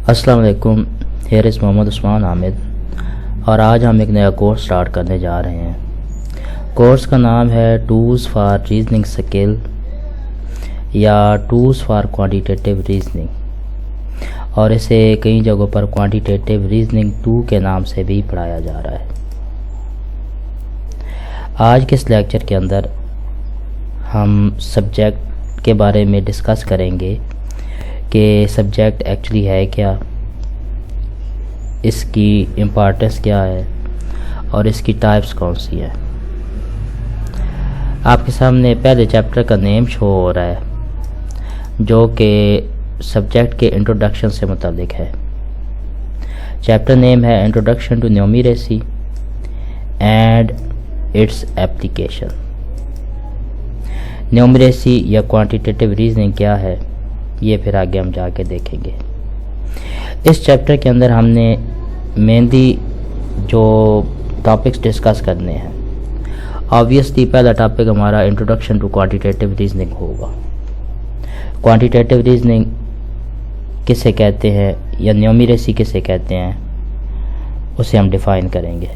السلام علیکم، here is Muhammad Usman Hamid, اور آج ہم ایک نیا کورس سٹارٹ کرنے جا رہے ہیں۔ کورس کا نام ہے ٹولز فار ریزننگ سکل یا ٹولز فار کوانٹیٹیو ریزننگ، اور اسے کئی جگہوں پر کوانٹیٹیو ریزننگ 2 کے نام سے بھی پڑھایا جا رہا ہے۔ آج کے اس لیکچر کے اندر ہم سبجیکٹ کے بارے میں ڈسکس کریں گے کہ سبجیکٹ ایکچولی ہے کیا، اس کی امپارٹنس کیا ہے اور اس کی ٹائپس کون سی ہیں۔ آپ کے سامنے پہلے چیپٹر کا نیم شو ہو رہا ہے جو کہ سبجیکٹ کے انٹروڈکشن سے متعلق ہے۔ چیپٹر نیم ہے introduction to numeracy and its application. Numeracy یا کوانٹیٹیو ریزننگ کیا ہے یہ پھر آگے ہم جا کے دیکھیں گے۔ اس چیپٹر کے اندر ہم نے مینلی جو ٹاپکس ڈسکس کرنے ہیں، آبویسلی پہلا ٹاپک ہمارا انٹروڈکشن ٹو کوانٹیٹیو ریزننگ ہوگا۔ کوانٹیٹیو ریزننگ کسے کہتے ہیں یا نیومیریسی کسے کہتے ہیں اسے ہم ڈیفائن کریں گے۔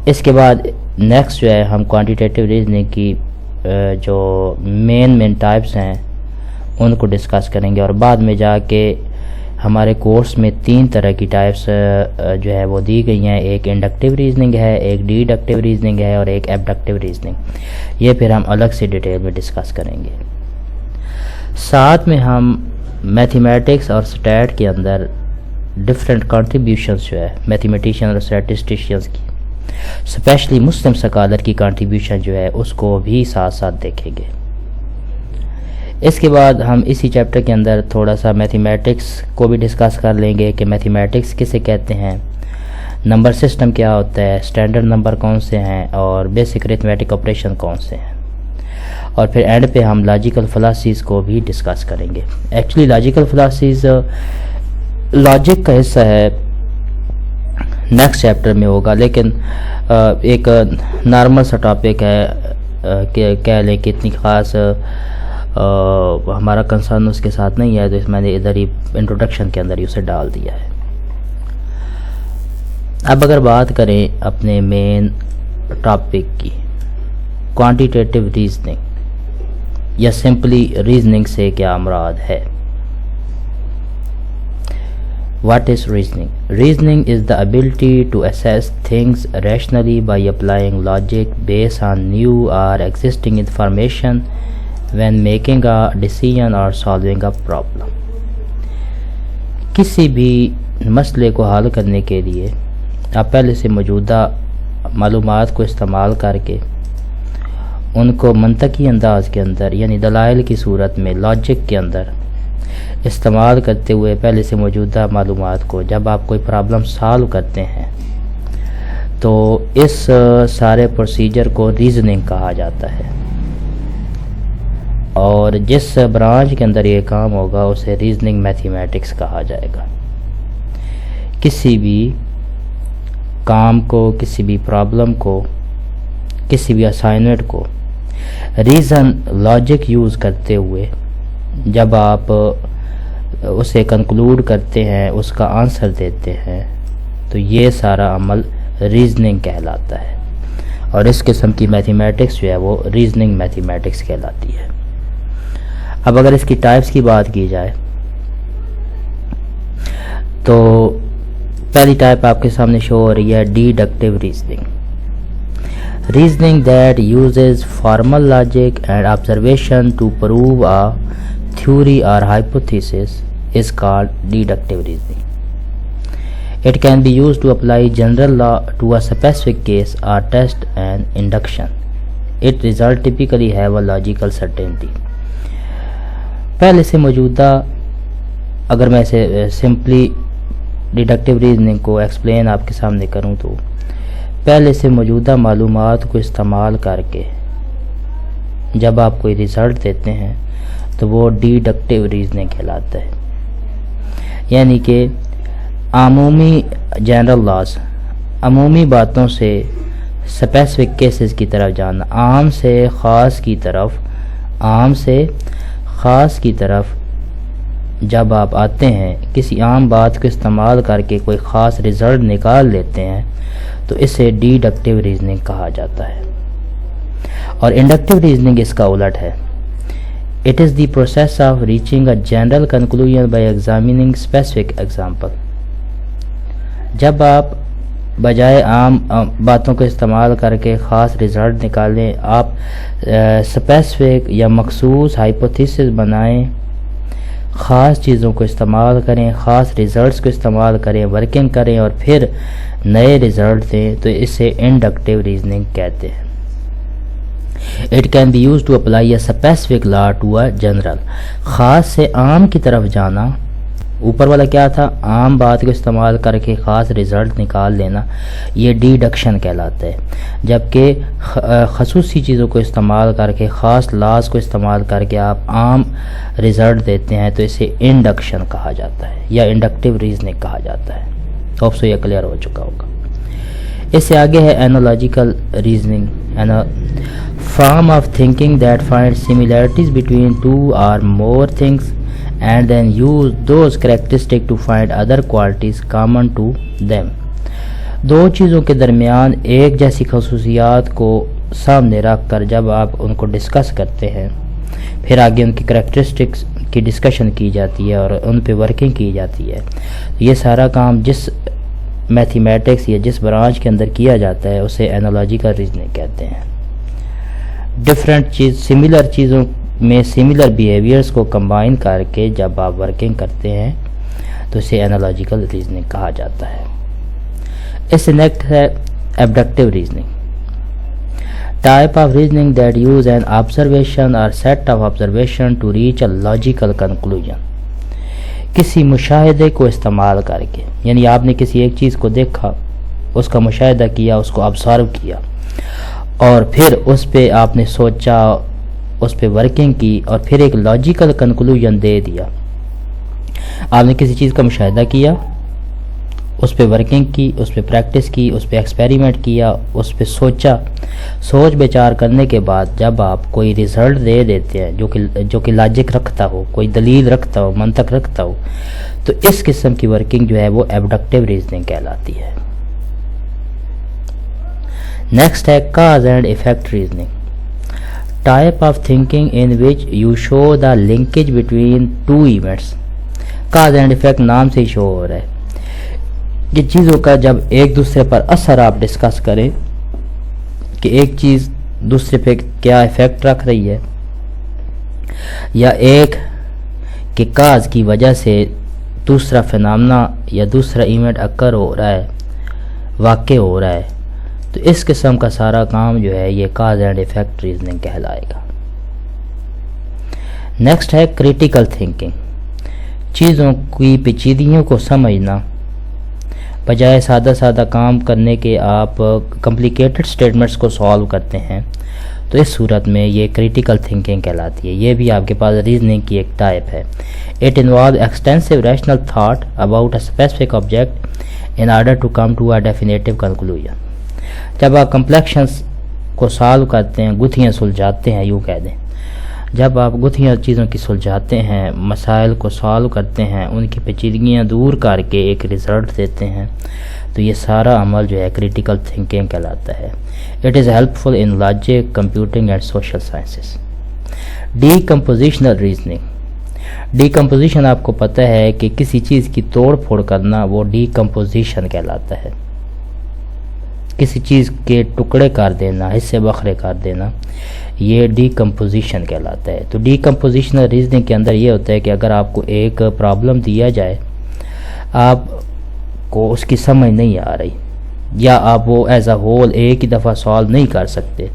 اس کے بعد نیکسٹ جو ہے ہم کوانٹیٹیو ریزننگ کی جو مین ٹائپس ہیں ان کو ڈسکس کریں گے، اور بعد میں جا کے ہمارے کورس میں 3 طرح کی ٹائپس جو ہے وہ دی گئی ہیں۔ ایک انڈکٹیو ریزننگ ہے، ایک ڈیڈکٹیو ریزننگ ہے، اور ایک ایبڈکٹیو ریزننگ۔ یہ پھر ہم الگ سے ڈیٹیل میں ڈسکس کریں گے۔ ساتھ میں ہم میتھمیٹکس اور سٹیٹ کے اندر ڈفرینٹ کنٹریبیوشنز جو ہے میتھمیٹیشین اور اسٹیٹسٹیشینز کی، اسپیشلی مسلم سکالر کی کنٹریبیوشن جو ہے اس کو بھی ساتھ ساتھ دیکھیں گے۔ اس کے بعد ہم اسی چیپٹر کے اندر تھوڑا سا میتھمیٹکس کو بھی ڈسکس کر لیں گے کہ میتھمیٹکس کسے کہتے ہیں، نمبر سسٹم کیا ہوتا ہے، اسٹینڈرڈ نمبر کون سے ہیں، اور بیسک ارتھمیٹک آپریشن کون سے ہیں، اور پھر اینڈ پہ ہم لاجیکل فلاسیز کو بھی ڈسکس کریں گے۔ ایکچولی لاجیکل فلاسیز لاجک کا حصہ ہے، نیکسٹ چیپٹر میں ہوگا، لیکن ایک نارمل سا ٹاپک ہے کہ کہہ لیں کہ اتنی خاص ہمارا کنسرن اس کے ساتھ نہیں ہے، تو اس میں نے ادھر ہی انٹروڈکشن کے اندر ہی اسے ڈال دیا ہے۔ اب اگر بات کریں اپنے مین ٹاپک کی، کوانٹیٹیو ریزننگ یا سمپلی ریزننگ سے کیا مراد ہے۔ What is reasoning? Reasoning is the ability to assess things rationally by applying logic based on new or existing information when making a decision or solving a problem۔ کسی بھی مسئلے کو حل کرنے کے لیے آپ پہلے سے موجودہ معلومات کو استعمال کر کے ان کو منطقی انداز کے اندر یعنی دلائل کی صورت میں لاجک کے اندر استعمال کرتے ہوئے پہلے سے موجودہ معلومات کو جب آپ کوئی پرابلم سالو کرتے ہیں تو اس سارے پروسیجر کو ریزننگ کہا جاتا ہے، اور جس برانچ کے اندر یہ کام ہوگا اسے ریزننگ میتھمیٹکس کہا جائے گا۔ کسی بھی کام کو، کسی بھی پرابلم کو، کسی بھی اسائنمنٹ کو ریزن لاجک یوز کرتے ہوئے جب آپ اسے کنکلوڈ کرتے ہیں، اس کا آنسر دیتے ہیں، تو یہ سارا عمل ریزننگ کہلاتا ہے، اور اس قسم کی میتھمیٹکس جو ہے وہ ریزننگ میتھمیٹکس کہلاتی ہے۔ اب اگر اس کی ٹائپس کی بات کی جائے تو پہلی ٹائپ آپ کے سامنے شو ہو رہی ہے deductive reasoning. Reasoning that uses formal logic and observation to prove a theory or hypothesis is called deductive reasoning. It can be used to apply general law to a specific case or test an induction. Its result typically have a logical certainty. پہلے سے موجودہ اگر میں اسے simply deductive reasoning کو explain آپ کے سامنے کروں تو پہلے سے موجودہ معلومات کو استعمال کر کے جب آپ کوئی ریزلٹ دیتے ہیں تو وہ ڈیڈکٹیو ریزننگ کہلاتا ہے، یعنی کہ عمومی جنرل لاز، عمومی باتوں سے اسپیسیفک کیسز کی طرف جانا، عام سے خاص کی طرف جب آپ آتے ہیں کسی عام بات کو استعمال کر کے کوئی خاص رزلٹ نکال لیتے ہیں تو اسے ڈیڈکٹیو ریزننگ کہا جاتا ہے، اور انڈکٹیو ریزننگ اس کا الٹ ہے۔ It is the process of reaching a general conclusion by examining specific example۔ جب آپ بجائے عام باتوں کو استعمال کر کے خاص رزلٹ نکالیں، آپ اسپیسیفک یا مخصوص ہائپوتھیسس بنائیں، خاص چیزوں کو استعمال کریں، خاص رزلٹس کو استعمال کریں، ورکنگ کریں اور پھر نئے رزلٹ دیں، تو اسے انڈکٹیو ریزننگ کہتے ہیں۔ It can be used to apply a specific law to a general۔ خاص سے عام کی طرف جانا، اوپر والا کیا تھا، عام بات کو استعمال کر کے خاص رزلٹ نکال لینا، یہ ڈیڈکشن کہلاتا ہے، جبکہ خصوصی چیزوں کو استعمال کر کے خاص لاز کو استعمال کر کے آپ عام رزلٹ دیتے ہیں تو اسے انڈکشن کہا جاتا ہے یا انڈکٹیو ریزننگ کہا جاتا ہے۔ ہوپ سو یہ کلیئر ہو چکا ہوگا۔ اس سے آگے ہے analogical reasoning, form of thinking that finds similarities between two or more things and then use those characteristics to find other qualities common to them۔ دو چیزوں کے درمیان ایک جیسی خصوصیات کو سامنے رکھ کر جب آپ ان کو ڈسکس کرتے ہیں، پھر آگے ان کی کریکٹرسٹکس کی ڈسکشن کی جاتی ہے اور ان پہ ورکنگ کی جاتی ہے، یہ سارا کام جس میتھمیٹکس یا جس برانچ کے اندر کیا جاتا ہے اسے اینالوجیکل ریزننگ کہتے ہیں۔ سملر چیزوں میں سملر بیہیویئرز کو کمبائن کر کے جب آپ ورکنگ کرتے ہیں تو اسے اینالوجیکل ریزننگ کہا جاتا ہے۔ اس سے نیکسٹ ہے abductive reasoning, type of reasoning that use an observation اور set of observation to reach a logical conclusion. کسی مشاہدے کو استعمال کر کے، یعنی آپ نے کسی ایک چیز کو دیکھا، اس کا مشاہدہ کیا، اس کو آبزرو کیا اور پھر اس پہ آپ نے سوچا، اس پہ ورکنگ کی اور پھر ایک لاجیکل کنکلوژن دے دیا۔ آپ نے کسی چیز کا مشاہدہ کیا، اس پہ ورکنگ کی، اس پہ پریکٹس کی، اس پہ ایکسپیریمنٹ کیا، اس پہ سوچا، سوچ بچار کرنے کے بعد جب آپ کوئی ریزلٹ دے دیتے ہیں جو کہ لاجک رکھتا ہو، کوئی دلیل رکھتا ہو، منطق رکھتا ہو، تو اس قسم کی ورکنگ جو ہے وہ ایبڈکٹیو ریزننگ کہلاتی ہے۔ نیکسٹ ہے cause and effect reasoning, type of thinking in which you show the linkage between two events. Cause and effect نام سے ہی شو ہو رہا ہے، یہ چیزوں کا جب ایک دوسرے پر اثر آپ ڈسکس کریں کہ ایک چیز دوسرے پہ کیا ایفیکٹ رکھ رہی ہے، یا ایک کہ کاز کی وجہ سے دوسرا فینامنا یا دوسرا ایونٹ اکر ہو رہا ہے، واقع ہو رہا ہے، تو اس قسم کا سارا کام جو ہے یہ کاز اینڈ ایفیکٹ ریزننگ کہلائے گا۔ نیکسٹ ہے کریٹیکل تھنکنگ، چیزوں کی پیچیدگیوں کو سمجھنا، بجائے سادہ سادہ کام کرنے کے آپ کمپلیکیٹڈ سٹیٹمنٹس کو سالو کرتے ہیں، تو اس صورت میں یہ کریٹیکل تھنکنگ کہلاتی ہے۔ یہ بھی آپ کے پاس ریزننگ کی ایک ٹائپ ہے۔ It involve extensive rational thought about a specific object in order to come to a definitive conclusion. جب آپ کمپلیکشنز کو سالو کرتے ہیں، گتھیاں سلجھاتے ہیں، یوں کہہ دیں، جب آپ گتھیاں چیزوں کی سلجھاتے ہیں، مسائل کو سالو کرتے ہیں، ان کی پیچیدگیاں دور کر کے ایک ریزلٹ دیتے ہیں، تو یہ سارا عمل جو ہے کریٹیکل تھنکنگ کہلاتا ہے۔ It is helpful in logic, computing and social sciences. Decompositional reasoning, decomposition آپ کو پتہ ہے کہ کسی چیز کی توڑ پھوڑ کرنا، وہ ڈی کمپوزیشن کہلاتا ہے۔ کسی چیز کے ٹکڑے کر دینا، حصے بخرے کر دینا، یہ ڈی کمپوزیشن کہلاتا ہے۔ تو ڈی کمپوزیشنل ریزننگ کے اندر یہ ہوتا ہے کہ اگر آپ کو ایک پرابلم دیا جائے، آپ کو اس کی سمجھ نہیں آ رہی، یا آپ وہ ایز اے ہول ایک ہی دفعہ سالو نہیں کر سکتے،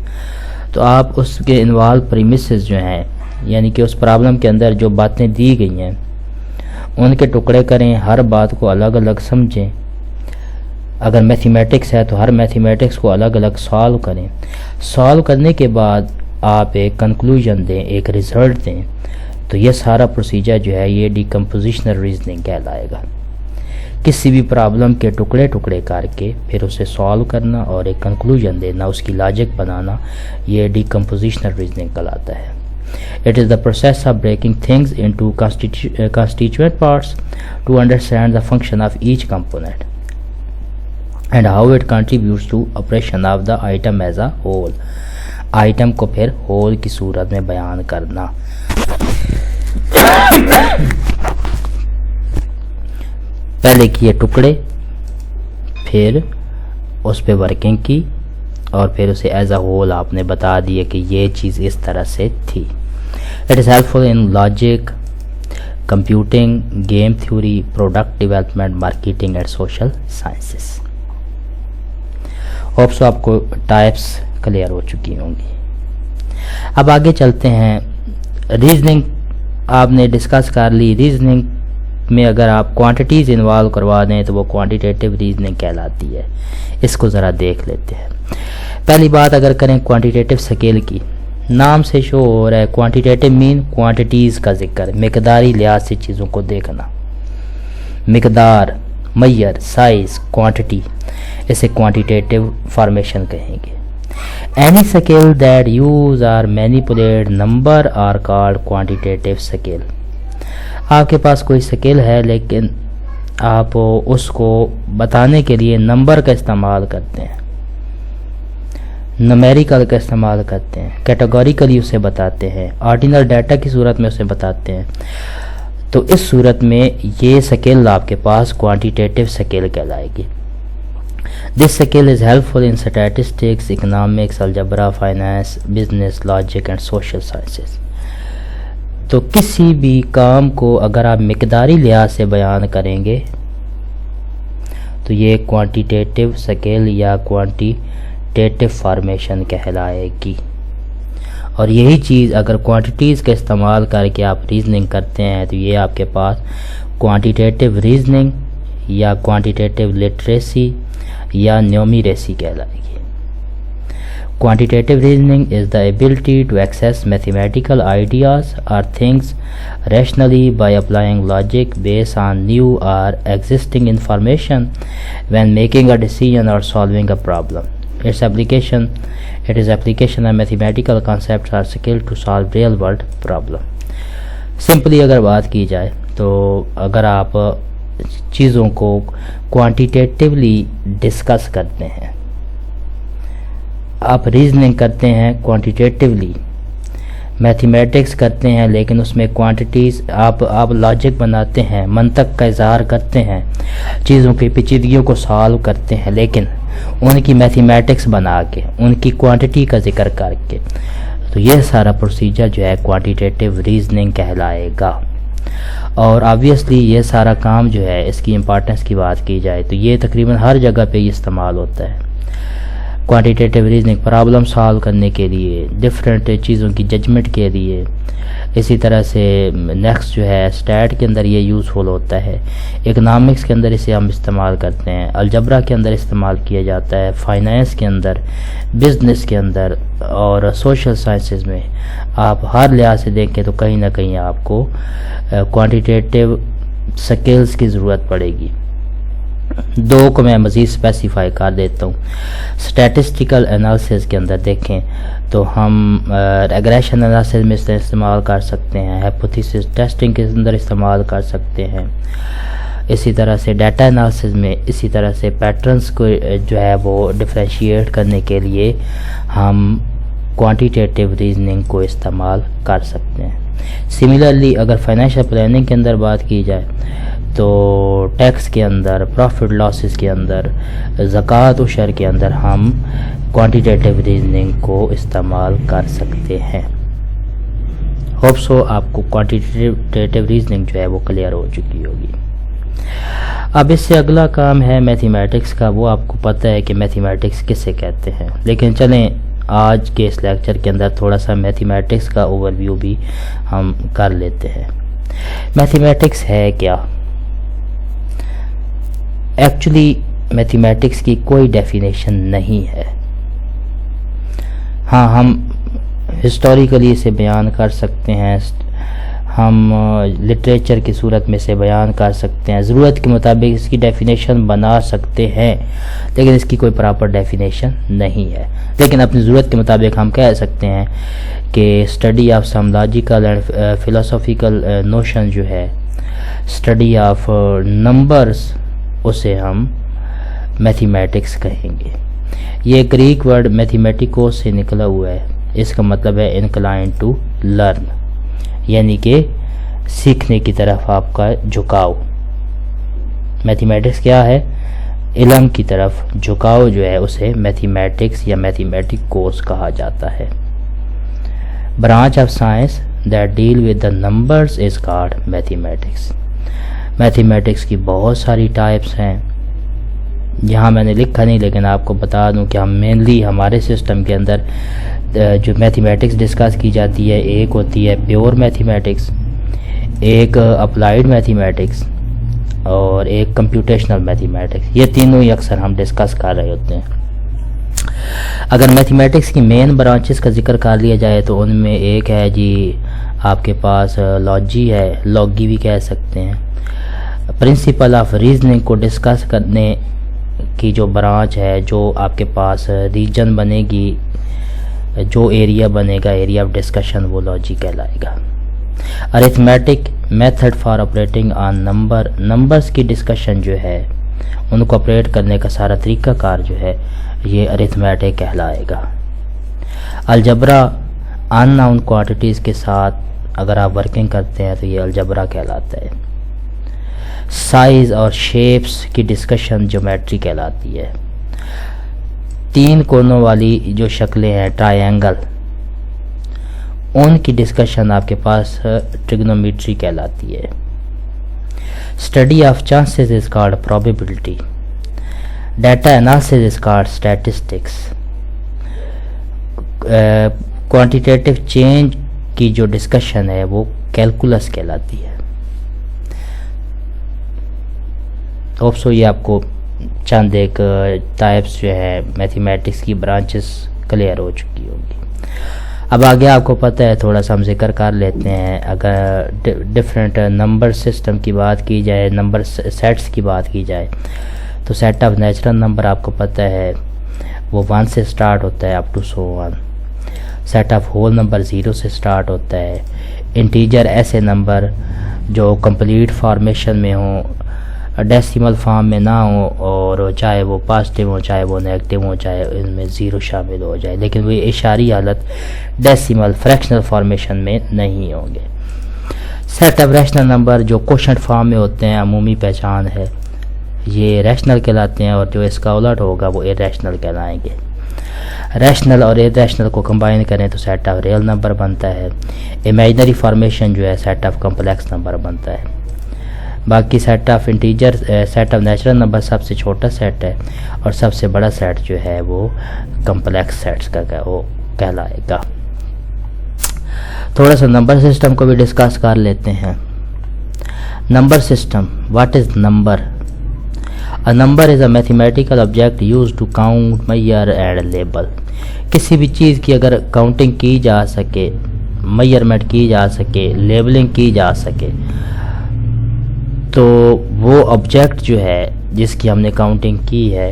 تو آپ اس کے انوالو پریمیسز جو ہیں، یعنی کہ اس پرابلم کے اندر جو باتیں دی گئی ہیں ان کے ٹکڑے کریں، ہر بات کو الگ الگ سمجھیں۔ اگر میتھمیٹکس ہے تو ہر میتھمیٹکس کو الگ الگ سالو کریں، سالو کرنے کے بعد آپ ایک کنکلوژن دیں، ایک ریزلٹ دیں، تو یہ سارا پروسیجر جو ہے یہ ڈی کمپوزیشنل ریزننگ کہلائے گا۔ کسی بھی پرابلم کے ٹکڑے ٹکڑے کر کے پھر اسے سالو کرنا اور ایک کنکلوژن دینا، اس کی لاجک بنانا، یہ ڈی کمپوزیشنل ریزننگ کہلاتا ہے۔ It is the process of breaking things into constituent parts to understand the function of each component and how it contributes to operation of the item as a whole. Item کو پھر whole کی صورت میں بیان کرنا. پہلے کیے ٹکڑے, پھر اس پہ ورکنگ کی, اور پھر اسے ایز اے ہول آپ نے بتا دیے کہ یہ چیز اس طرح سے تھی. It is helpful in logic, computing, game theory, product development, marketing and social sciences. Hope so آپ کو ٹائپس کلیئر ہو چکی ہوں گی. اب آگے چلتے ہیں. ریزننگ آپ نے ڈسکس کر لی. ریزننگ میں اگر آپ کوانٹیٹیز انوالو کروا دیں تو وہ کوانٹیٹیو ریزننگ کہلاتی ہے. اس کو ذرا دیکھ لیتے ہیں. پہلی بات اگر کریں کوانٹیٹیو اسکیل کی, نام سے شو ہو رہا ہے کوانٹیٹیو مین کوانٹیٹیز کا ذکر, مقداری لحاظ سے چیزوں کو دیکھنا. مقدار, میئر, سائز, کوانٹٹی, اسے کوانٹیٹیو فارمیشن کہیں گے. Any scale that use or manipulate number are called quantitative scale. آپ کے پاس کوئی سکیل ہے لیکن آپ اس کو بتانے کے لیے نمبر کا استعمال کرتے ہیں, نمیریکل کا استعمال کرتے ہیں, کیٹیگوریکلی اسے بتاتے ہیں, آرڈینل ڈیٹا کی صورت میں اسے بتاتے ہیں, تو اس صورت میں یہ سکیل آپ کے پاس کوانٹیٹیو سکیل کہلائے گی. This scale is helpful in statistics, economics, algebra, finance, business, logic and social sciences. تو کسی بھی کام کو اگر آپ مقداری لحاظ سے بیان کریں گے تو یہ کوانٹیٹیو سکیل یا کوانٹیٹیو فارمیشن کہلائے گی. اور یہی چیز اگر کوانٹیٹیز کا استعمال کر کے آپ ریزننگ کرتے ہیں تو یہ آپ کے پاس کوانٹیٹیو ریزننگ یا کوانٹیٹیو لٹریسی یا نیومیریسی کہلائے گی. Quantitative reasoning is the ability to access mathematical ideas or things rationally by applying logic based on new or existing information when making a decision or solving a problem. It is application of mathematical concepts or skill to solve real world problem. Simply اگر بات کی جائے تو اگر آپ چیزوں کو quantitatively discuss کرتے ہیں, آپ ریزننگ کرتے ہیں کوانٹیٹیولی, میتھمیٹکس کرتے ہیں لیکن اس میں کوانٹیٹیز آپ لاجک بناتے ہیں, منطق کا اظہار کرتے ہیں, چیزوں کی پیچیدگیوں کو سالو کرتے ہیں لیکن ان کی میتھمیٹکس بنا کے, ان کی کوانٹٹی کا ذکر کر کے, تو یہ سارا پروسیجر جو ہے کوانٹیٹیو ریزننگ کہلائے گا. اور آبویسلی یہ سارا کام جو ہے اس کی امپارٹنس کی بات کی جائے تو یہ تقریباً ہر جگہ پہ یہ استعمال ہوتا ہے. کوانٹیٹیو ریزننگ پرابلم سالو کرنے کے لیے, ڈفرینٹ چیزوں کی ججمنٹ کے لیے. اسی طرح سے نیکسٹ جو ہے اسٹیٹ کے اندر یہ یوزفل ہوتا ہے, اکنامکس کے اندر اسے ہم استعمال کرتے ہیں, الجبرا کے اندر استعمال کیا جاتا ہے, فائنانس کے اندر, بزنس کے اندر اور سوشل سائنسز میں. آپ ہر لحاظ سے دیکھیں تو کہیں نہ کہیں آپ کو کوانٹیٹیو سکیلز کی ضرورت پڑے گی. دو کو میں مزید اسپیسیفائی کر دیتا ہوں. اسٹیٹسٹیکل انالیسس کے اندر دیکھیں تو ہم ریگریشن انالیسس میں استعمال کر سکتے ہیں, ہائپوتھیسس ٹیسٹنگ کے اندر استعمال کر سکتے ہیں, اسی طرح سے ڈیٹا انالیسس میں, اسی طرح سے پیٹرنز کو جو ہے وہ ڈفرینشیٹ کرنے کے لیے ہم کوانٹیٹیو ریزننگ کو استعمال کر سکتے ہیں. سملرلی اگر فائنینشیل پلاننگ کے اندر بات کی جائے تو ٹیکس کے اندر, پروفٹ لاسز کے اندر, زکوٰۃ و شر کے اندر ہم کوانٹیٹیو ریزننگ کو استعمال کر سکتے ہیں. ہوپ سو آپ کو کوانٹیٹیو ریزننگ جو ہے وہ کلیئر ہو چکی ہوگی. اب اس سے اگلا کام ہے میتھمیٹکس کا. وہ آپ کو پتہ ہے کہ میتھمیٹکس کسے کہتے ہیں, لیکن چلیں آج کے اس لیکچر کے اندر تھوڑا سا میتھمیٹکس کا اوور ویو بھی ہم کر لیتے ہیں. میتھمیٹکس ہے کیا؟ ایکچولی میتھمیٹکس کی کوئی ڈیفینیشن نہیں ہے. ہاں ہم ہسٹوریکلی اسے بیان کر سکتے ہیں, ہم لٹریچر کی صورت میں سے بیان کر سکتے ہیں، ضرورت کے مطابق اس کی ڈیفینیشن بنا سکتے ہیں، لیکن اس کی کوئی پراپر ڈیفینیشن نہیں ہے، لیکن اپنی ضرورت کے مطابق ہم کہہ سکتے ہیں کہ study of some logical and philosophical notion جو ہے، اسٹڈی آف نمبرز، اسے ہم میتھمیٹکس کہیں گے۔ یہ گریک ورڈ میتھمیٹیکوس سے نکلا ہوا ہے، اس کا مطلب ہے انکلائن ٹو لرن، یعنی کہ سیکھنے کی طرف آپ کا جھکاؤ۔ میتھمیٹکس کیا ہے؟ علم کی طرف جھکاؤ جو ہے اسے میتھمیٹکس یا میتھمیٹیکوس کہا جاتا ہے۔ Branch of science that deal with the numbers is called mathematics. Mathematics کی بہت ساری ٹائپس ہیں، یہاں میں نے لکھا نہیں، لیکن آپ کو بتا دوں کہ ہم مینلی ہمارے سسٹم کے اندر جو میتھمیٹکس ڈسکس کی جاتی ہے، ایک ہوتی ہے پیور میتھمیٹکس، ایک اپلائیڈ میتھمیٹکس، اور ایک کمپیوٹیشنل میتھمیٹکس۔ یہ تینوں ہی اکثر ہم ڈسکس کر رہے ہوتے ہیں۔ اگر میتھمیٹکس کی مین برانچز کا ذکر کر لیا جائے تو ان میں ایک ہے جی آپ کے پاس لاجی ہے، لاگی بھی کہہ سکتے ہیں۔ پرنسپل آف ریزننگ کو ڈسکس کرنے کی جو برانچ ہے، جو آپ کے پاس ریجن بنے گی، جو ایریا بنے گا، ایریا آف ڈسکشن، وہ لاجی کہلائے گا۔ Arithmetic method for operating on numbers کی ڈسکشن جو ہے، ان کو آپریٹ کرنے کا سارا طریقہ کار جو ہے، یہ ارتھمیٹک کہلائے گا۔ الجبرا ان ناؤن کوانٹیٹیز کے ساتھ اگر آپ ورکنگ کرتے ہیں تو یہ الجبرا کہلاتا ہے۔ سائز اور شیپس کی ڈسکشن جیومیٹری کہلاتی ہے۔ تین کونوں والی جو شکلیں ہیں، ٹرائی اینگل، ان کی ڈسکشن آپ کے پاس ٹریگنومیٹری کہلاتی ہے۔ Study of chances is called probability. Data analysis is called statistics. Quantitative change کی جو ڈسکشن ہے وہ کیلکولس کہلاتی ہے۔ ہوپ سو یہ آپ کو چند ایک ٹائپس جو ہے میتھمیٹکس کی برانچز کلیئر ہو چکی ہوگی۔ اب آگے آپ کو پتہ ہے، تھوڑا سا ہم ذکر کر لیتے ہیں۔ اگر ڈفرینٹ نمبر سسٹم کی بات کی جائے، نمبر سیٹس کی بات کی جائے، تو سیٹ آف نیچرل نمبر آپ کو پتہ ہے وہ 1 سے سٹارٹ ہوتا ہے اپ ٹو سو 1۔ سیٹ آف ہول نمبر 0 سے سٹارٹ ہوتا ہے۔ انٹیجر ایسے نمبر جو کمپلیٹ فارمیشن میں ہوں، ڈیسیمل فارم میں نہ ہوں، اور چاہے وہ پازیٹیو ہوں، چاہے وہ نیگیٹو ہوں، چاہے ان میں 0 شامل ہو جائے، لیکن وہ اشاری حالت ڈیسیمل فریکشنل فارمیشن میں نہیں ہوں گے۔ سیٹ آف ریشنل نمبر جو کوشنٹ فارم میں ہوتے ہیں، عمومی پہچان ہے، یہ ریشنل کہلاتے ہیں، اور جو اس کا الٹ ہوگا وہ ارریشنل کہلائیں گے۔ ریشنل اور ارریشنل کو کمبائن کریں تو سیٹ آف ریئل نمبر بنتا ہے۔ امیجنری فارمیشن جو ہے سیٹ آف کمپلیکس نمبر بنتا ہے۔ باقی set of integer, set of natural number سب سے چھوٹا سیٹ ہے، اور سب سے بڑا سیٹ جو ہے وہ کمپلیکس سیٹس کا وہ کہلائے گا۔ تھوڑا سا نمبر سسٹم کو بھی ڈسکس کر لیتے ہیں۔ Number system, what is number? A number is a mathematical object used to count, measure and label۔ کسی بھی چیز کی اگر کاؤنٹنگ کی جا سکے، میئرمنٹ کی جا سکے، لیبلنگ کی جا سکے، تو وہ آبجیکٹ جو ہے جس کی ہم نے کاؤنٹنگ کی ہے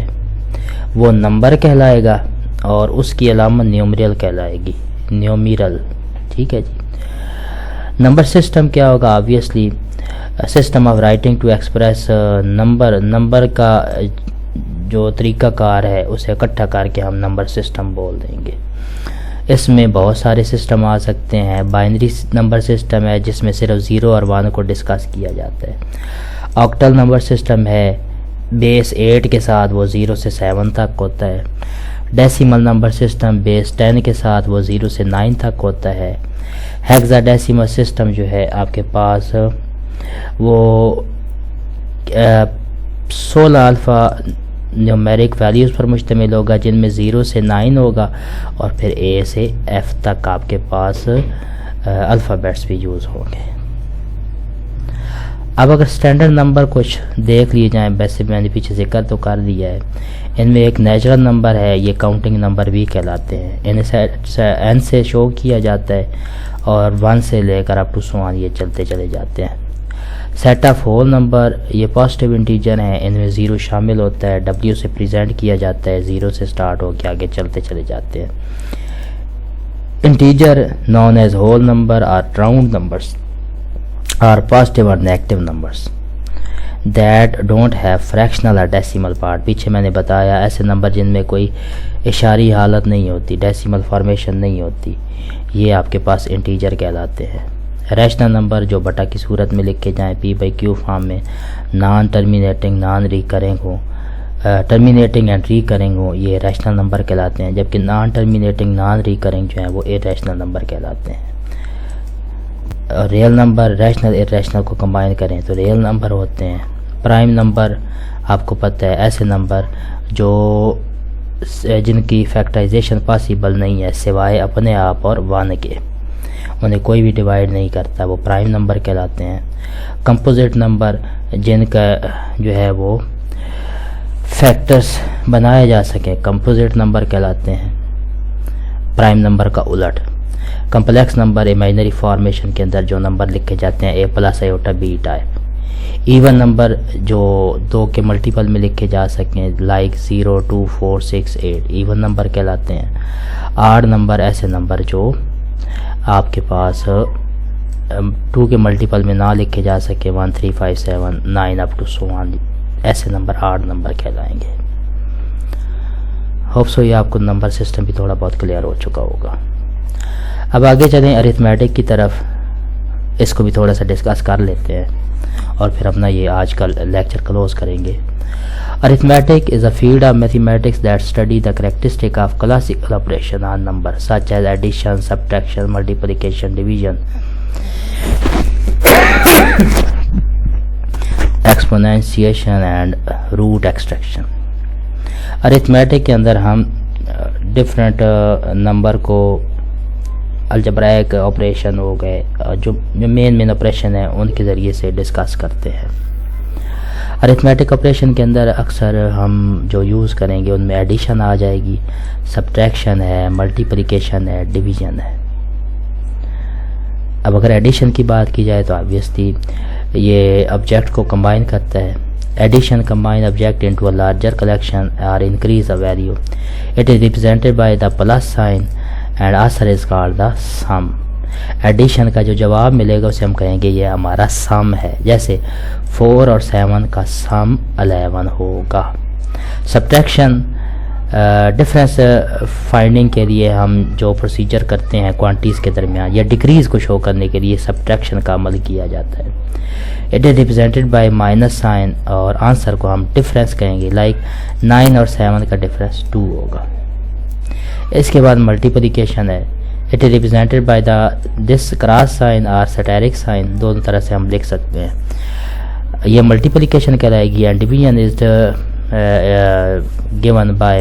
وہ نمبر کہلائے گا، اور اس کی علامت نیومریل کہلائے گی، نیومیرل۔ ٹھیک ہے جی۔ نمبر سسٹم کیا ہوگا؟ Obviously system of writing to express number کا جو طریقہ کار ہے اسے اکٹھا کر کے ہم نمبر سسٹم بول دیں گے۔ اس میں بہت سارے سسٹم آ سکتے ہیں۔ بائنری نمبر سسٹم ہے جس میں صرف 0 اور 1 کو ڈسکس کیا جاتا ہے۔ آکٹل نمبر سسٹم ہے، بیس 8 کے ساتھ وہ 0 سے 7 تک ہوتا ہے۔ ڈیسیمل نمبر سسٹم بیس 10 کے ساتھ وہ 0 سے 9 تک ہوتا ہے۔ ہیگزا ڈیسیمل سسٹم جو ہے آپ کے پاس وہ 16 الفا نیومیرک ویلیوز پر مشتمل ہوگا، جن میں 0 سے 9 ہوگا، اور پھر اے سے ایف تک آپ کے پاس الفابیٹس بھی یوز ہوں گے۔ اب اگر اسٹینڈرڈ نمبر کچھ دیکھ لیے جائیں، ویسے میں نے پیچھے ذکر تو کر دیا ہے، ان میں ایک نیچرل نمبر ہے، یہ کاؤنٹنگ نمبر بھی کہلاتے ہیں، n سے شو کیا جاتا ہے اور 1 سے لے کر اپ ٹو سوان یہ چلتے چلے جاتے ہیں۔ سیٹ آف ہول نمبر یہ پازیٹیو انٹیجر ہیں، ان میں 0 شامل ہوتا ہے، w سے پریزنٹ کیا جاتا ہے، 0 سے سٹارٹ ہو کے آگے چلتے چلے جاتے ہیں۔ Integer known as whole number are round numbers are positive or negative numbers that don't have fractional or decimal part۔ پیچھے میں نے بتایا ایسے نمبر جن میں کوئی اشاری حالت نہیں ہوتی، ڈیسیمل فارمیشن نہیں ہوتی، یہ آپ کے پاس انٹیجر کہلاتے ہیں۔ ریشنل نمبر جو بٹا کی صورت میں لکھے جائیں p/q فارم میں، نان ٹرمینیٹنگ نان ریکرنگ ہو، ٹرمینیٹنگ اینڈ ریکرنگ ہو، یہ ریشنل نمبر کہلاتے ہیں، جبکہ نان ٹرمینیٹنگ نان ریکرنگ جو ہیں وہ ارریشنل نمبر کہلاتے ہیں۔ ریئل نمبر ریشنل ارریشنل کو کمبائن کریں تو ریئل نمبر ہوتے ہیں۔ پرائم نمبر آپ کو پتہ ہے ایسے نمبر جو جن کی فیکٹرائزیشن پاسبل نہیں ہے سوائے اپنے آپ اور 1 کے، انہیں کوئی بھی ڈیوائڈ نہیں کرتا، وہ پرائم نمبر کہلاتے ہیں۔ کمپوزٹ نمبر جن کا جو ہے وہ فیکٹرز بنائے جا سکیں کمپوزٹ نمبر کہلاتے ہیں، پرائم نمبر کا الٹ۔ کمپلیکس نمبر امیجنری فارمیشن کے اندر جو نمبر لکھے جاتے ہیں a+i/b ٹائپ۔ ایون نمبر جو 2 کے ملٹیپل میں لکھے جا سکیں لائک 0 2 4 6 8 ایون نمبر کہلاتے ہیں۔ آڈ نمبر ایسے نمبر جو آپ کے پاس 2 کے ملٹیپل میں نہ لکھے جا سکے 1 3 5 7 9 اپ ٹو سو آن، ایسے نمبر آڈ نمبر کہلائیں گے۔ ہوپ سو یہ آپ کو نمبر سسٹم بھی تھوڑا بہت کلیئر ہو چکا ہوگا۔ اب آگے چلیں ارتھمیٹک کی طرف، اس کو بھی تھوڑا سا ڈسکس کر لیتے ہیں اور پھر اپنا یہ آج کا لیکچر کلوز کریں گے۔ Arithmetic is a field of mathematics that study the characteristic of classical operation on numbers such as addition, subtraction, multiplication, division, exponentiation and root extraction۔ arithmetic کے اندر ہم ڈفرینٹ نمبر کو الجبرائک آپریشن ہو گئے جو main operation ہیں ان کے ذریعے سے discuss کرتے ہیں۔ ارتھمیٹک آپریشن کے اندر اکثر ہم جو یوز کریں گے ان میں ایڈیشن آ جائے گی، سبٹریکشن ہے، ملٹیپلیکیشن ہے، ڈویژن ہے۔ اب اگر ایڈیشن کی بات کی جائے تو آبویسلی یہ آبجیکٹ کو کمبائن کرتا ہے۔ Addition combine object into a larger collection اور increase a value. It is represented by the plus sign and answer is called the sum. Addition کا جو جواب ملے گا اسے ہم کہیں گے یہ ہمارا سم ہے، جیسے 4 اور 7 کا سم 11 ہوگا۔ سبٹریکشن ڈفرینس فائنڈنگ کے لیے ہم جو پروسیجر کرتے ہیں کوانٹیز کے درمیان یا ڈگریز کو شو کرنے کے لیے سبٹریکشن کا عمل کیا جاتا ہے۔ It is represented by minus sign اور آنسر کو ہم ڈفرینس کہیں گے، لائک 9 اور 7 کا ڈفرینس 2 ہوگا۔ اس کے بعد ملٹیپلیکیشن ہے۔ It is represented by the this cross sign اور سٹیرک سائن، دونوں طرح سے ہم لکھ سکتے ہیں، یہ ملٹیپلیکیشن کہلائے گی۔ And division is given by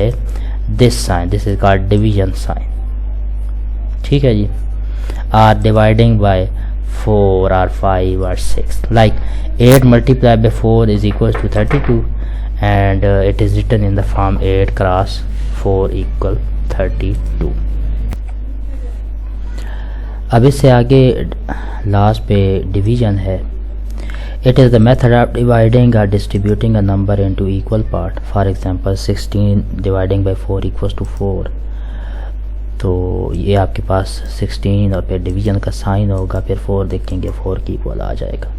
this sign, this is called division sign۔ ٹھیک ہے جی، or dividing by 4 or 5 or 6، like 8 multiplied by 4 is equals to 32 and it is written in the form 8 cross 4 equal 32۔ اب اس سے آگے last پہ division ہے۔ It is the method of dividing or distributing a number into equal part۔ For example 16 dividing by 4 equals to 4۔ تو یہ آپ کے پاس 16 اور پھر ڈویژن کا سائن ہوگا، پھر 4 دیکھیں گے 4 کی ایکول آ جائے گا۔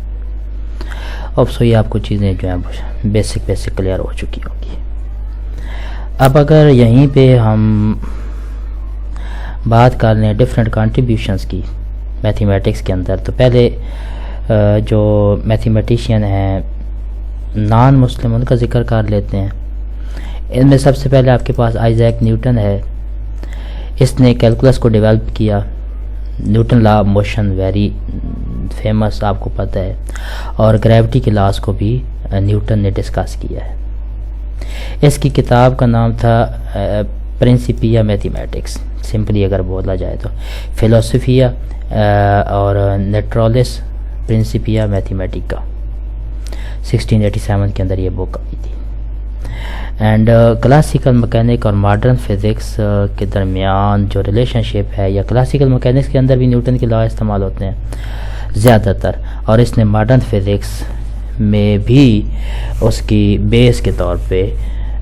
اب سو یہ آپ کو چیزیں جو ہیں بیسک کلیئر ہو چکی ہوگی۔ اب اگر یہیں پہ ہم بات کر لیں ڈفرینٹ کنٹریبیوشنز کی میتھمیٹکس کے اندر، تو پہلے جو میتھمیٹیشین ہیں نان مسلم ان کا ذکر کر لیتے ہیں۔ ان میں سب سے پہلے آپ کے پاس آئزیک نیوٹن ہے، اس نے کیلکولس کو ڈیولپ کیا۔ Newton law of motion very famous آپ کو پتہ ہے، اور گریوٹی کے لاس کو بھی نیوٹن نے ڈسکس کیا ہے۔ اس کی کتاب کا نام تھا پرنسپیا میتھمیٹکس، سمپلی اگر بولا جائے تو فلسفیا اور نیٹرالس پرنسپیا میتھمیٹیکا۔ 1687 کے اندر یہ بک آئی تھی. اینڈ کلاسیکل مکینک اور ماڈرن فزکس کے درمیان جو ریلیشن شپ ہے، یا کلاسیکل مکینکس کے اندر بھی نیوٹن کے لا استعمال ہوتے ہیں زیادہ تر، اور اس نے ماڈرن فزکس میں بھی اس کی بیس کے طور پہ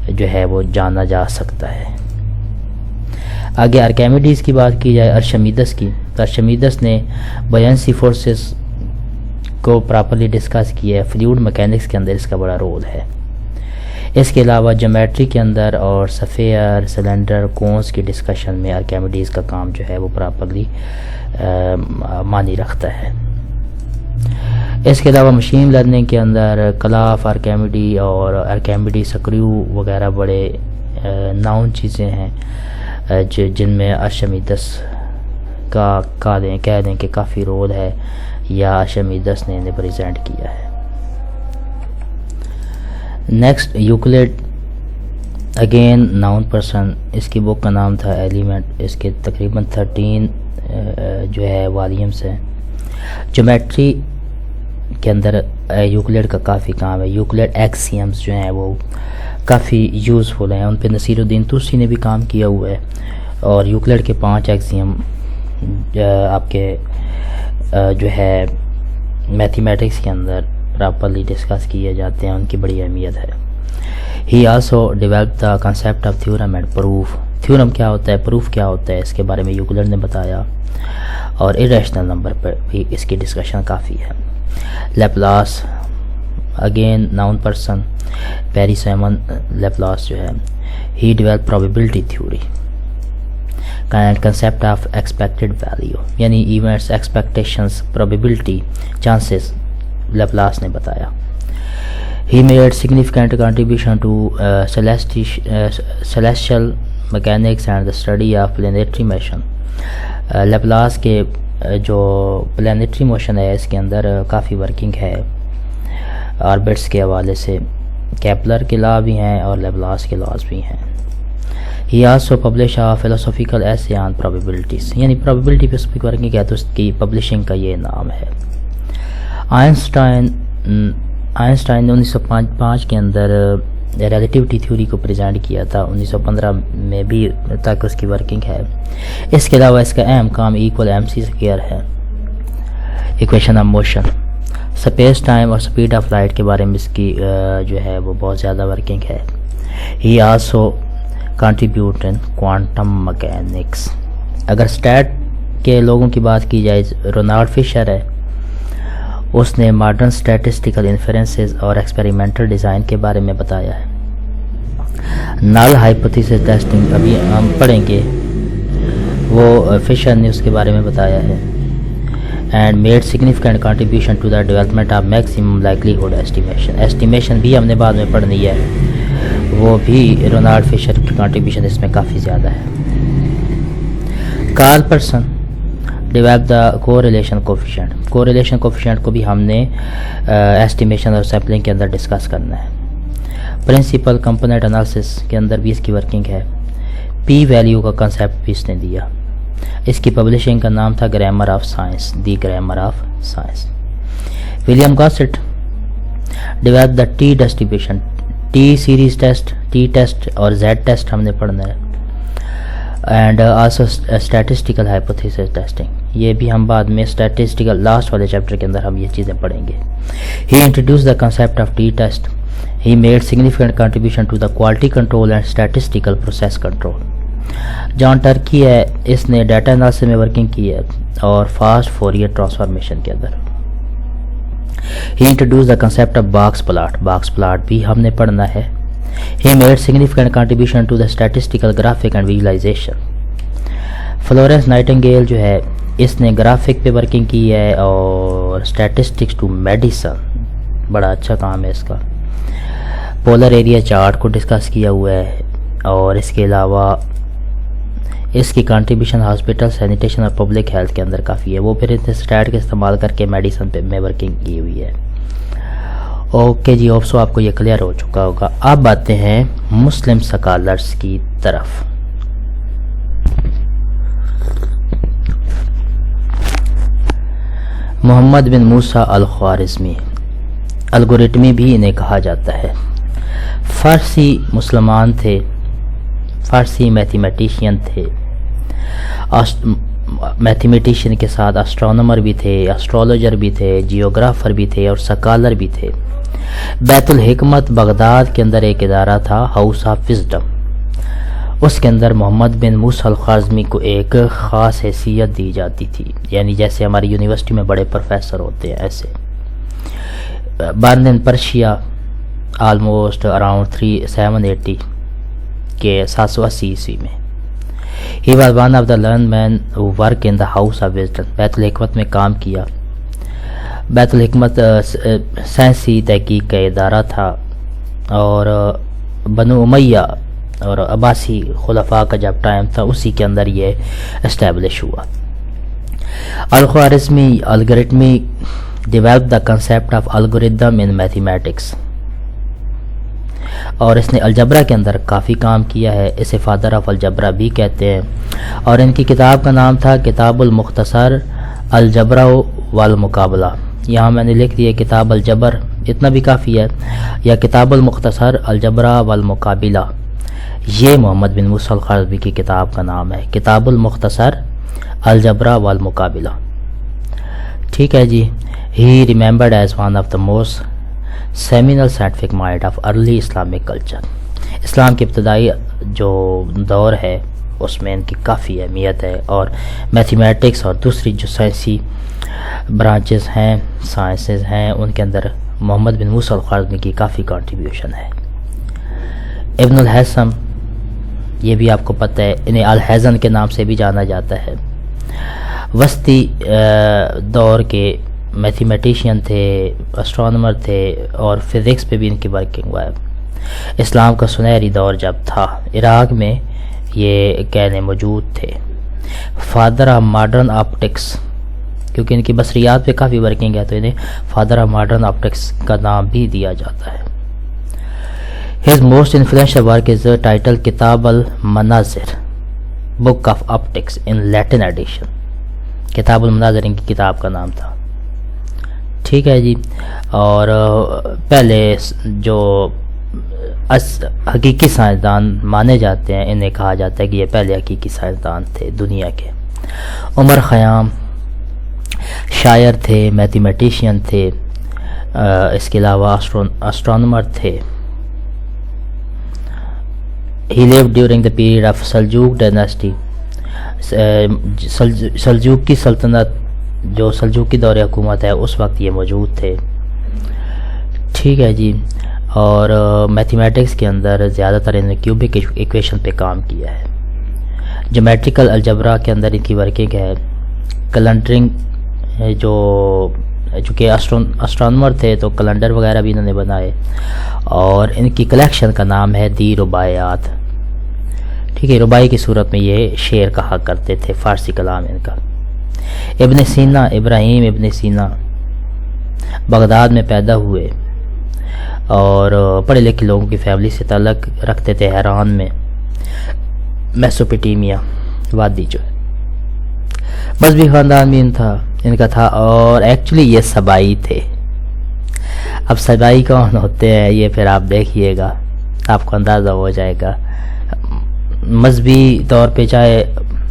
جو ہے وہ جانا جا سکتا ہے. آگے آرکیمیڈیز کی بات کی جائے، ارشمیدس کی، تو ارشمیدس نے بوینسی فورسز کو پراپرلی ڈسکس کیا ہے. فلوئڈ مکینکس کے اندر اس کا بڑا رول ہے. اس کے علاوہ جیومیٹری کے اندر اور سفیر، سلنڈر، کونس کی ڈسکشن میں آرکیمیڈیز کا کام جو ہے وہ پراپرلی معنی رکھتا ہے. اس کے علاوہ مشین لرننگ کے اندر کلاف، آرکیمیڈی اور آرکیمیڈی سکریو وغیرہ بڑے ناؤن چیزیں ہیں جن میں ارشمیدس کا کہہ دیں کہ کافی رول ہے، یا ارشمیدس نے انہیں پریزنٹ کیا ہے. Next Euclid, again known person. اس کی بک کا نام تھا ایلیمنٹ. اس کے تقریباً 13 جو ہے والیومس ہیں. جیومیٹری کے اندر یوکلڈ کا کافی کام ہے. یوکلڈ ایکسیمز جو ہیں وہ کافی یوزفل ہیں، ان پہ نصیر الدین توسی نے بھی کام کیا ہوا ہے. اور یوکلڈ کے 5 ایکسیم آپ کے جو ہے میتھمیٹکس کے اندر پراپرلی ڈسکس کیے جاتے ہیں، ان کی بڑی اہمیت ہے. He also develop the concept of theorem and proof. Theorem کیا ہوتا ہے، پروف کیا ہوتا ہے، اس کے بارے میں یوکلڈ نے بتایا. اور ارریشنل نمبر پر بھی اس کی ڈسکشن کافی ہے. Laplace, again known person. Pierre Simon Laplace جو ہے، he develop probability theory and concept of expected value, یعنی events, expectations, probability, chances Laplace نے بتایا. He made significant contribution to celestial mechanics and the study of planetary motion. Laplace کے جو planetary motion ہے اس کے اندر کافی working ہے orbits کے حوالے سے. کیپلر کے لا بھی ہیں اور لیپلاس کے لاز بھی ہیں. ہی آلسو پبلش فلاسفیکل ایسے آن پروبیبلٹیز، یعنی پروبیبلٹی پہ اس پہ ورکنگ ہے تو اس کی پبلشنگ کا یہ نام ہے. آئنسٹائن نے 1905 کے اندر ریلیٹیوٹی تھیوری کو پریزنٹ کیا تھا. 1915 میں بھی تک اس کی ورکنگ ہے. اس کے علاوہ اس کا اہم کام ایکول ایم سی اسکوئر ہے، equation of motion. Space time اور سپیڈ آف لائٹ کے بارے میں اس کی جو ہے وہ بہت زیادہ ورکنگ ہے. He also contribute in quantum mechanics. اگر اسٹیٹ کے لوگوں کی بات کی جائے، رونالڈ فشر ہے، اس نے ماڈرن اسٹیٹسٹیکل انفرنسز اور ایکسپیریمنٹل ڈیزائن کے بارے میں بتایا ہے. نل ہائپوتھیسس ٹیسٹنگ ابھی ہم پڑھیں گے، وہ فشر نے اس کے بارے میں بتایا ہے. And made significant contribution to the development of maximum likelihood estimation. Estimation بھی ہم نے بعد میں پڑھنی ہے، وہ بھی رونالڈ فشر کی کنٹریبیوشن اس میں کافی زیادہ ہے. Karl Pearson develop the correlation coefficient. Correlation coefficient کو بھی ہم نے ایسٹیمیشن اور سیمپلنگ کے اندر ڈسکس کرنا ہے. پرنسپل کمپوننٹ انالیسس کے اندر بھی اس کی ورکنگ ہے. پی ویلیو کا کنسیپٹ بھی اس نے دیا. اس کی پبلشنگ کا نام تھا grammar of science, the grammar of science. William Gosset develop the t distribution. T series test, t test اور زیڈ ٹیسٹ ہم نے پڑھنا ہے. And also statistical hypothesis testing, یہ بھی ہم بعد میں اسٹیٹسٹیکل لاسٹ والے چیپٹر کے اندر ہم یہ چیزیں پڑھیں گے. He introduce the concept of T test. He made significant contribution to the quality control and statistical process control. John Tukey ہے، اس نے ڈیٹا انالیسس میں ورکنگ کی ہے اور فاسٹ فورئر ٹرانسفارمیشن کے اندر. He introduce the concept of box plot. Box plot بھی ہم نے پڑھنا ہے. He made significant contribution to the statistical graphic and visualization. Florence Nightingale جو ہے اس نے گرافک پہ ورکنگ کی ہے اور اسٹیٹسٹکس ٹو میڈیسن، بڑا اچھا کام ہے اس کا. پولر ایریا چارٹ کو ڈسکس کیا ہوا ہے. اور اس کے علاوہ اس کی کنٹریبیوشن ہاسپٹل سینیٹیشن اور پبلک ہیلتھ کے اندر کافی ہے. وہ پھر اسٹیٹ کے استعمال کر کے میڈیسن پہ میں ورکنگ کی ہوئی ہے. اوکے جی، ہوپ سو آپ کو یہ کلیئر ہو چکا ہوگا. اب آتے ہیں مسلم سکالرز کی طرف. محمد بن موسیٰ الخوارزمی الگوریتمی بھی انہیں کہا جاتا ہے۔ فارسی مسلمان تھے، فارسی میتھمیٹیشین تھے، میتھمیٹیشین کے ساتھ اسٹرونومر بھی تھے، اسٹرولوجر بھی تھے، جیوگرافر بھی تھے اور سکالر بھی تھے۔ بیت الحکمت بغداد کے اندر ایک ادارہ تھا، ہاؤس آف وزڈم، اس کے اندر محمد بن موسیٰ الخوارزمی کو ایک خاص حیثیت دی جاتی تھی، یعنی جیسے ہماری یونیورسٹی میں بڑے پروفیسر ہوتے ہیں ایسے۔ بارن ان پرشیا آلموسٹ اراؤنڈ 780 کے 780 عیسوی میں۔ He was one of the learned men who work in the house of wisdom. بیت الحکمت میں کام کیا۔ بیت الحکمت سائنسی تحقیق کا ادارہ تھا اور بنو امیہ اور عباسی خلفاء کا جب ٹائم تھا اسی کے اندر یہ اسٹیبلش ہوا۔ الخوارزمی الگوریتمی developed the concept of algorithm in mathematics، اور اس نے الجبرا کے اندر کافی کام کیا ہے، اسے فادر آف الجبرا بھی کہتے ہیں، اور ان کی کتاب کا نام تھا کتاب المختصر الجبرا والمقابلہ۔ یہاں میں نے لکھ دیا کتاب الجبر، اتنا بھی کافی ہے، یا کتاب المختصر الجبرا والمقابلہ، یہ محمد بن موسیٰ الخوارزمی کی کتاب کا نام ہے، کتاب المختصر الجبرا والمقابلہ۔ ٹھیک ہے جی۔ He remembered as one of the most seminal scientific mind of early Islamic culture۔ اسلام کے ابتدائی جو دور ہے اس میں ان کی کافی اہمیت ہے، اور میتھمیٹکس اور دوسری جو سائنسی برانچز ہیں، سائنسز ہیں، ان کے اندر محمد بن موسیٰ الخوارزمی کی کافی کنٹریبیوشن ہے۔ ابن الحیثم، یہ بھی آپ کو پتہ ہے، انہیں الحیزن کے نام سے بھی جانا جاتا ہے، وسطی دور کے میتھمیٹیشین تھے، اسٹرونومر تھے، اور فزکس پہ بھی ان کی ورکنگ ہوا ہے۔ اسلام کا سنہری دور جب تھا عراق میں یہ کہنے موجود تھے۔ فادر آف ماڈرن آپٹکس، کیونکہ ان کی بصریات پہ کافی ورکنگ ہے تو انہیں فادر آف ماڈرن آپٹکس کا نام بھی دیا جاتا ہے۔ His most influential work is title کتاب المناظر book of optics in Latin edition. کتاب المناظر ان کی کتاب کا نام تھا۔ ٹھیک ہے جی۔ اور پہلے جو حقیقی سائنسدان مانے جاتے ہیں، انہیں کہا جاتا ہے کہ یہ پہلے حقیقی سائنسدان تھے دنیا کے۔ عمر خیام شاعر تھے، میتھمیٹیشین تھے، اس کے علاوہ اسٹرونومر تھے۔ He lived during the period of Seljuk dynasty۔ سلجوق کی سلطنت، جو سلجوقی دور حکومت ہے، اس وقت یہ موجود تھے۔ ٹھیک ہے جی۔ اور میتھمیٹکس کے اندر زیادہ تر انہوں نے کیوبک ایکویشن پہ کام کیا ہے۔ جیومیٹریکل الجبرا کے اندر ان کی ورکنگ ہے۔ کیلنڈرنگ، جو چونکہ اسٹرونومر تھے تو کیلنڈر وغیرہ بھی انہوں نے بنائے، اور ان کی کلیکشن کا نام ہے دی رباعیات۔ ٹھیک ہے، رباعی کی صورت میں یہ شعر کہا کرتے تھے، فارسی کلام ان کا۔ ابن سینا، ابراہیم ابن سینا بغداد میں پیدا ہوئے اور پڑھے لکھے لوگوں کی فیملی سے تعلق رکھتے تھے۔ حیران میں میسوپوٹیمیا وادی جو ہے، مذہبی خاندان بھی ان کا تھا، اور ایکچولی یہ سبائی تھے۔ اب سبائی کون ہوتے ہیں یہ پھر آپ دیکھیے گا، آپ کو اندازہ ہو جائے گا۔ مذہبی طور پہ چاہے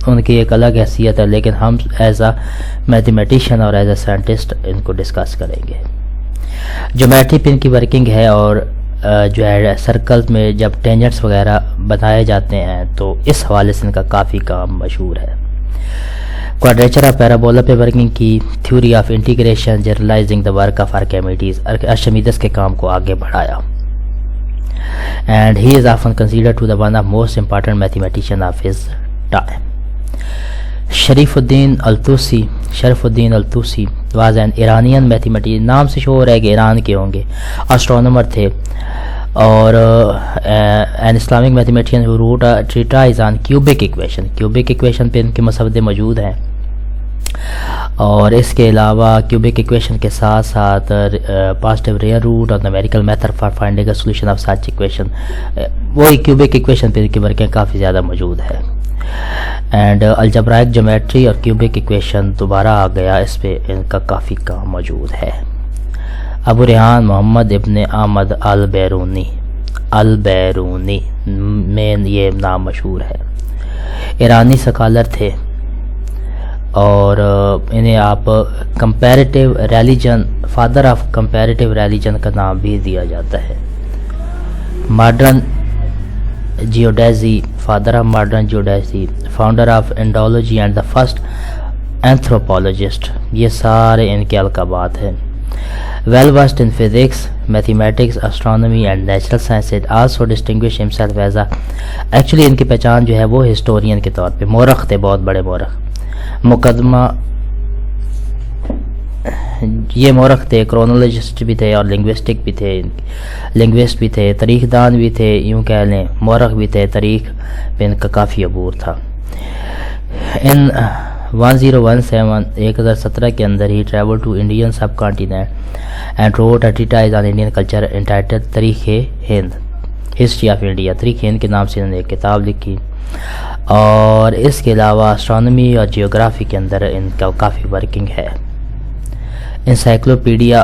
ان کی ایک الگ حیثیت ہے، لیکن ہم ایز اے میتھمیٹیشین اور ایز اے سائنٹسٹ ان کو ڈسکس کریں گے۔ جیومیٹری پہ ان کی ورکنگ ہے، اور جو ہے سرکل میں جب ٹینجنٹس وغیرہ بنائے جاتے ہیں تو اس حوالے سے ان کا کافی کام مشہور ہے۔ کوڈریچر آف پیرابولا پہ ورکنگ کی۔ Theory of integration generalising the work of Archimedes, ارشمیدس کے کام کو آگے بڑھایا۔ And he is often considered to the one of most important mathematician of his time۔ Sharif Uddin الطوسی was an Iranian mathematician، نام سے شور ہے کہ ایران کے ہوں گے، astronomer تھے، اور an Islamic mathematician who wrote a treatise on cubic equation پہ ان کے مسودے موجود ہیں۔ اور اس کے علاوہ کیوبک ایکویشن کے ساتھ ساتھ پازیٹیو ریئل روٹ اور numerical method for finding a solution of such equation, وہی کیوبک ایکویشن پہ ان کی ورکنگ کافی زیادہ موجود ہے۔ اینڈ الجبرائک جیومیٹری اور کیوبک ایکویشن دوبارہ آ گیا، اس پہ ان کا کافی کام موجود ہے۔ ابو ریحان محمد ابن احمد البیرونی مین یہ نام مشہور ہے، ایرانی سکالر تھے، اور انہیں آپ comparative religion, father of comparative religion کا نام بھی دیا جاتا ہے۔ Modern geodesy, father of modern geodesy, founder of Indology and the first anthropologist, یہ سارے ان کے القابات ہیں۔ Well versed in physics, mathematics, astronomy and natural sciences, also distinguished himself as a actually ان کی پہچان جو ہے وہ ہسٹورین کے طور پہ، مورخ تھے، بہت بڑے مورخ، مقدمہ یہ مورخ تھے، کرونالوجسٹ بھی تھے اور لنگوسٹ بھی تھے، تاریخ دان بھی تھے، یوں کہہ لیں مورخ بھی تھے، تاریخ پہ ان کا کافی عبور تھا۔ ان 1017 کے اندر ہی travel to Indian subcontinent and wrote a treatise on Indian culture entitled تاریخ ہند، ہسٹری آف انڈیا، تاریخ ہند کے نام سے انہوں نے ایک کتاب لکھی، اور اس کے علاوہ اسٹرانومی اور جیوگرافی کے اندر ان کا کافی ورکنگ ہے۔ انسائکلوپیڈیا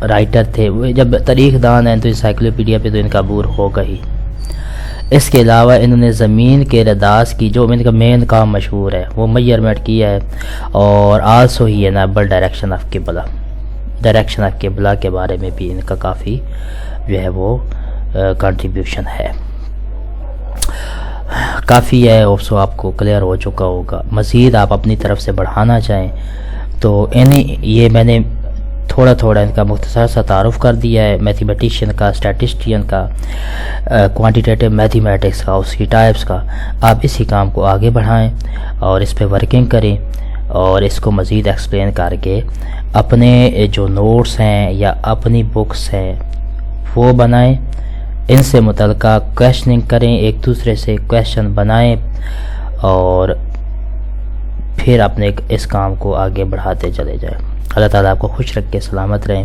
رائٹر تھے، وہ جب تاریخ دان ہیں تو انسائکلوپیڈیا پہ تو ان کا عبور ہوگا ہی۔ اس کے علاوہ انہوں نے زمین کے رداس کی جو ان کا مین کام مشہور ہے وہ میجرمنٹ کیا ہے، اور also he enable direction of قبلہ کے بارے میں بھی ان کا کافی جو ہے وہ کنٹریبیوشن ہے۔ کافی ہے، سو آپ کو کلیئر ہو چکا ہوگا۔ مزید آپ اپنی طرف سے بڑھانا چاہیں تو یہ میں نے تھوڑا ان کا مختصر سا تعارف کر دیا ہے، میتھمیٹیشین کا، اسٹیٹسٹین کا، کوانٹیٹیو میتھمیٹکس کا، اس کی ٹائپس کا۔ آپ اسی کام کو آگے بڑھائیں اور اس پہ ورکنگ کریں، اور اس کو مزید ایکسپلین کر کے اپنے جو نوٹس ہیں یا اپنی بکس ہیں وہ بنائیں، ان سے متعلقہ کویشچننگ کریں، ایک دوسرے سے کویشچن بنائیں، اور پھر اپنے اس کام کو آگے بڑھاتے چلے جائیں۔ اللہ تعالیٰ آپ کو خوش رکھ کے سلامت رہیں۔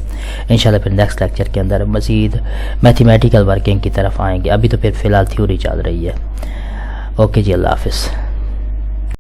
انشاءاللہ پھر نیکسٹ لیکچر کے اندر مزید میتھمیٹیکل ورکنگ کی طرف آئیں گے، ابھی تو پھر فی الحال تھیوری چل رہی ہے۔ اوکے جی، اللہ حافظ۔